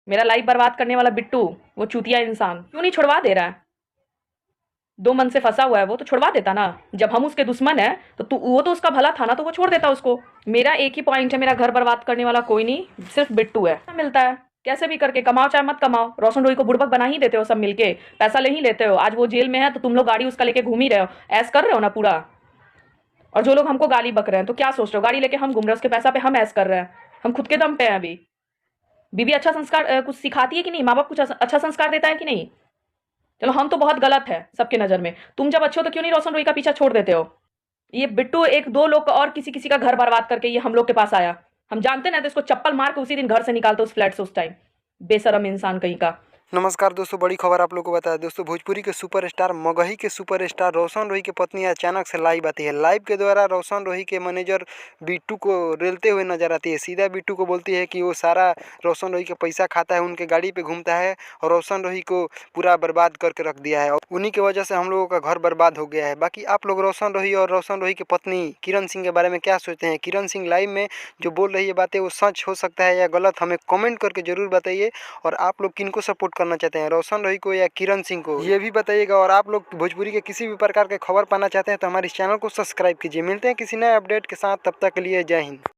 मेरा लाइफ बर्बाद करने वाला बिट्टू, वो चूतिया इंसान क्यों नहीं छुड़वा दे रहा है? 2 मन से फंसा हुआ है वो, तो छुड़वा देता ना। जब हम उसके दुश्मन हैं तो तू वो तो उसका भला था ना, तो वो छोड़ देता उसको। मेरा एक ही पॉइंट है, मेरा घर बर्बाद करने वाला कोई नहीं, सिर्फ बिट्टू है। मिलता है कैसे भी करके, कमाओ चाहे मत कमाओ। रोशन रोई को बुड़बक बना ही देते हो सब मिलके, पैसा ले ही लेते हो। आज वो जेल में है तो तुम लोग गाड़ी उसका लेके घूम ही रहे हो, ऐस कर रहे हो ना पूरा। और जो लोग हमको गाली बक रहे हैं तो क्या सोच रहे हो, गाड़ी लेके हम घूम रहे हैं, उसके पैसा पे हम ऐस कर रहे हैं। हम खुद के दम पे हैं अभी। बीबी अच्छा संस्कार कुछ सिखाती है कि नहीं, माँ बाप कुछ अच्छा संस्कार देता है कि नहीं? चलो हम तो बहुत गलत है सबके नजर में, तुम जब अच्छे हो तो क्यों नहीं रोशन रोई का पीछा छोड़ देते हो? ये बिट्टू एक दो लोग का और किसी किसी का घर बर्बाद करके ये हम लोग के पास आया। हम जानते ना तो इसको चप्पल मार के उसी दिन घर से निकालते उस फ्लैट से उस टाइम। बेशरम इंसान कहीं का। नमस्कार दोस्तों, बड़ी खबर आप लोगों को बता दें दोस्तों। भोजपुरी के सुपरस्टार मगही के सुपरस्टार रोशन रोही की पत्नी अचानक से लाइव आती है। लाइव के द्वारा रोशन रोही के मैनेजर बिट्टू को रेलते हुए नजर आती है। सीधा बिट्टू को बोलती है कि वो सारा रोशन रोही का पैसा खाता है, उनके गाड़ी पे घूमता है और रोशन रोही को पूरा बर्बाद करके रख दिया है। और उन्हीं की वजह से हम लोगों का घर बर्बाद हो गया है। बाकी आप लोग रोशन रोही और रोशन रोही की पत्नी किरण सिंह के बारे में क्या सोचते हैं? किरण सिंह लाइव में जो बोल रही है बातें, वो सच हो सकता है या गलत, हमें कमेंट करके जरूर बताइए। और आप लोग किनको सपोर्ट करना चाहते हैं, रोशन रोही को या किरण सिंह को, ये भी बताइएगा। और आप लोग भोजपुरी के किसी भी प्रकार के खबर पाना चाहते हैं तो हमारे इस चैनल को सब्सक्राइब कीजिए। मिलते हैं किसी नए अपडेट के साथ, तब तक के लिए जय हिंद।